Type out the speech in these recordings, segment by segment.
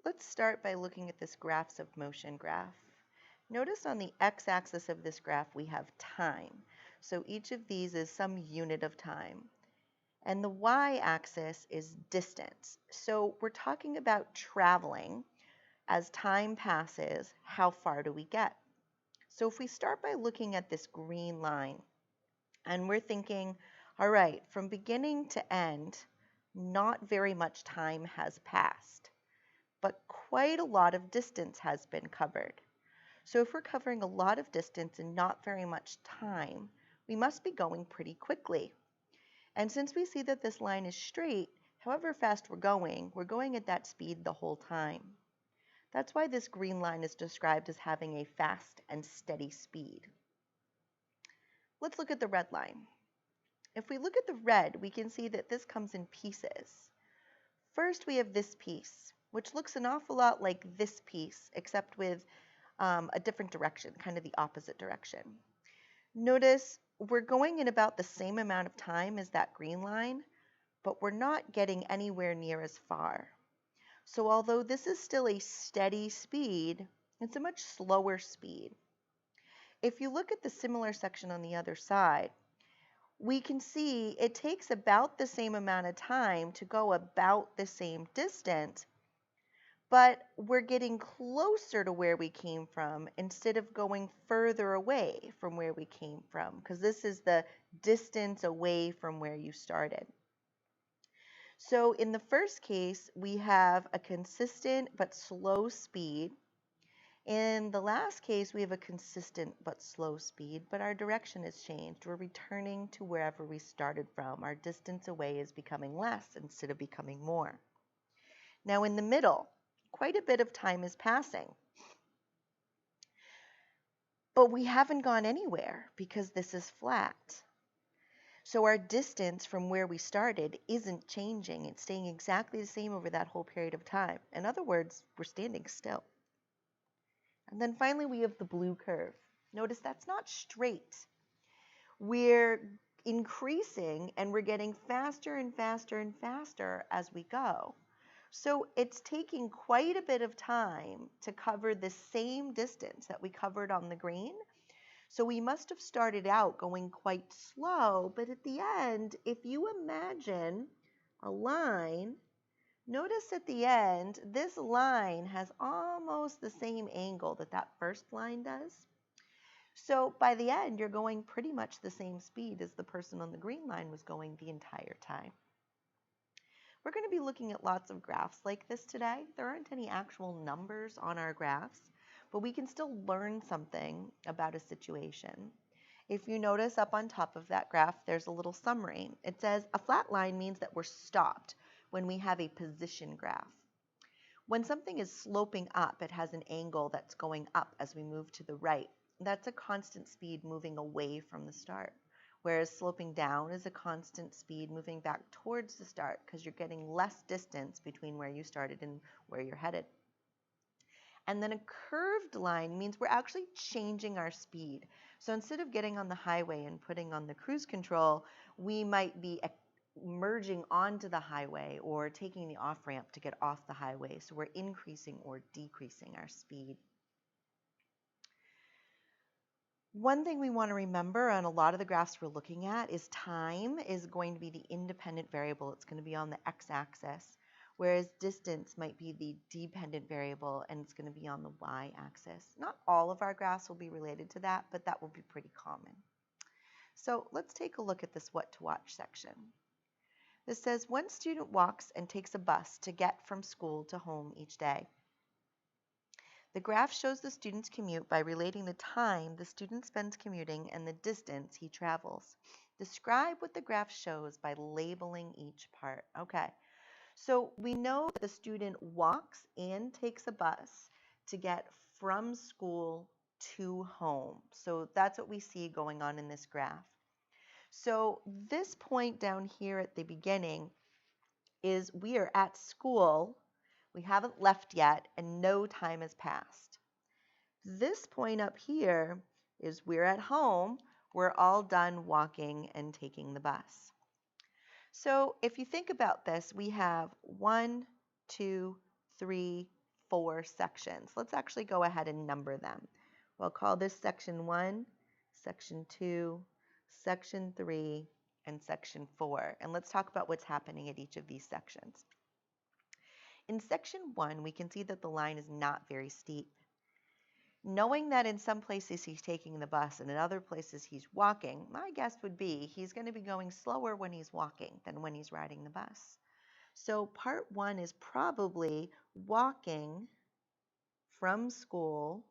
Let's start by looking at this graphs of motion graph. Notice on the x-axis of this graph we have time. So each of these is some unit of time. And the y-axis is distance. So we're talking about traveling. As time passes, how far do we get? So if we start by looking at this green line, and we're thinking, all right, from beginning to end, not very much time has passed, but quite a lot of distance has been covered. So if we're covering a lot of distance and not very much time, we must be going pretty quickly. And since we see that this line is straight, however fast we're going at that speed the whole time. That's why this green line is described as having a fast and steady speed. Let's look at the red line. If we look at the red, we can see that this comes in pieces. First, we have this piece, which looks an awful lot like this piece, except with a different direction, kind of the opposite direction. Notice we're going in about the same amount of time as that green line, but we're not getting anywhere near as far. So although this is still a steady speed, it's a much slower speed. If you look at the similar section on the other side, we can see it takes about the same amount of time to go about the same distance, but we're getting closer to where we came from instead of going further away from where we came from, because this is the distance away from where you started. So in the first case, we have a consistent but slow speed. In the last case, we have a consistent but slow speed, but our direction has changed. We're returning to wherever we started from. Our distance away is becoming less instead of becoming more. Now in the middle, quite a bit of time is passing. But we haven't gone anywhere because this is flat. So our distance from where we started isn't changing. It's staying exactly the same over that whole period of time. In other words, we're standing still. And then finally we have the blue curve. Notice that's not straight. We're increasing and we're getting faster and faster and faster as we go. So it's taking quite a bit of time to cover the same distance that we covered on the green. So we must have started out going quite slow, but at the end, if you imagine a line, notice at the end, this line has almost the same angle that that first line does. So by the end, you're going pretty much the same speed as the person on the green line was going the entire time. We're going to be looking at lots of graphs like this today. There aren't any actual numbers on our graphs, but we can still learn something about a situation. If you notice up on top of that graph, there's a little summary. It says a flat line means that we're stopped when we have a position graph. When something is sloping up, it has an angle that's going up as we move to the right. That's a constant speed moving away from the start. Whereas sloping down is a constant speed moving back towards the start because you're getting less distance between where you started and where you're headed. And then a curved line means we're actually changing our speed. So instead of getting on the highway and putting on the cruise control, we might be merging onto the highway or taking the off-ramp to get off the highway. So we're increasing or decreasing our speed. One thing we want to remember on a lot of the graphs we're looking at is time is going to be the independent variable. It's going to be on the x-axis, whereas distance might be the dependent variable and it's going to be on the y-axis. Not all of our graphs will be related to that, but that will be pretty common. So let's take a look at this what to watch section. This says one student walks and takes a bus to get from school to home each day. The graph shows the student's commute by relating the time the student spends commuting and the distance he travels. Describe what the graph shows by labeling each part. Okay, so we know that the student walks and takes a bus to get from school to home. So that's what we see going on in this graph. So this point down here at the beginning is we are at school. We haven't left yet, and no time has passed. This point up here is we're at home. We're all done walking and taking the bus. So if you think about this, we have 1, 2, 3, 4 sections. Let's actually go ahead and number them. We'll call this section 1, section 2, section 3, and section 4. And let's talk about what's happening at each of these sections. In section 1, we can see that the line is not very steep. Knowing that in some places he's taking the bus and in other places he's walking, my guess would be he's going to be going slower when he's walking than when he's riding the bus. So part 1 is probably walking from school,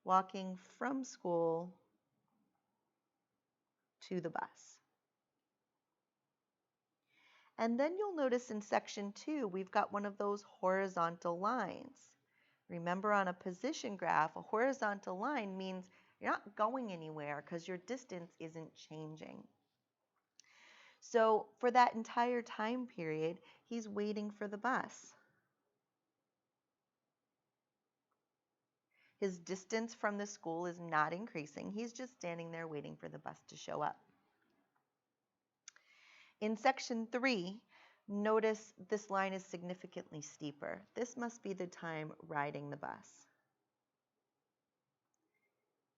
walking from school to the bus. And then you'll notice in section 2, we've got one of those horizontal lines. Remember, on a position graph, a horizontal line means you're not going anywhere because your distance isn't changing. So for that entire time period, he's waiting for the bus. His distance from the school is not increasing. He's just standing there waiting for the bus to show up. In section 3, notice this line is significantly steeper. This must be the time riding the bus.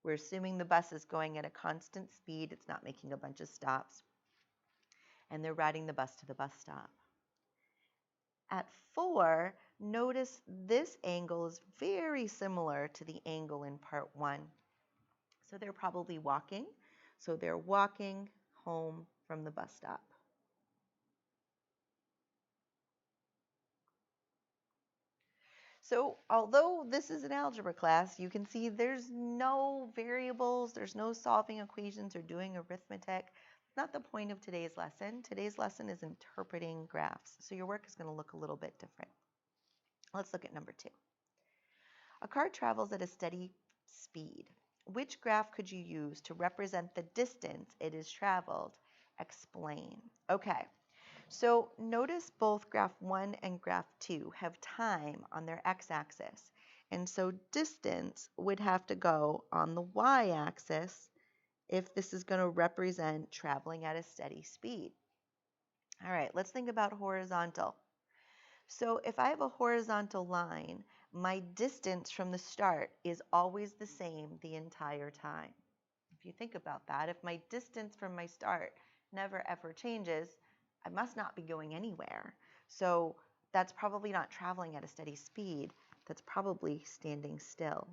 We're assuming the bus is going at a constant speed. It's not making a bunch of stops. And they're riding the bus to the bus stop. At 4, notice this angle is very similar to the angle in part 1. So they're probably walking. So they're walking home from the bus stop. So although this is an algebra class, you can see there's no variables, there's no solving equations or doing arithmetic. Not the point of today's lesson. Today's lesson is interpreting graphs. So your work is going to look a little bit different. Let's look at number 2. A car travels at a steady speed. Which graph could you use to represent the distance it has traveled? Explain. Okay. So notice both graph 1 and graph 2 have time on their x-axis. And so distance would have to go on the y-axis if this is going to represent traveling at a steady speed. All right, let's think about horizontal. So if I have a horizontal line, my distance from the start is always the same the entire time. If you think about that, if my distance from my start never ever changes, I must not be going anywhere. So that's probably not traveling at a steady speed. That's probably standing still.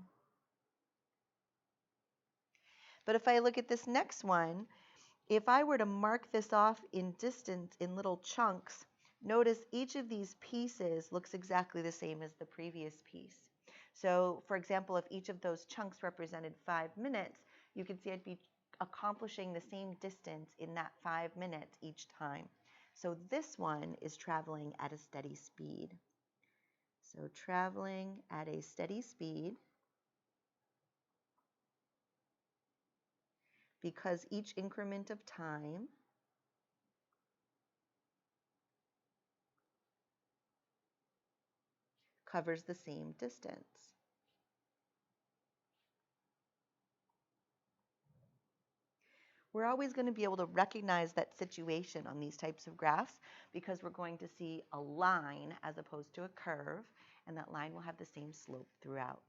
But if I look at this next one, if I were to mark this off in distance in little chunks, notice each of these pieces looks exactly the same as the previous piece. So for example, if each of those chunks represented 5 minutes, you can see I'd be accomplishing the same distance in that 5 minutes each time. So this one is traveling at a steady speed. So traveling at a steady speed, because each increment of time covers the same distance. We're always going to be able to recognize that situation on these types of graphs because we're going to see a line as opposed to a curve, and that line will have the same slope throughout.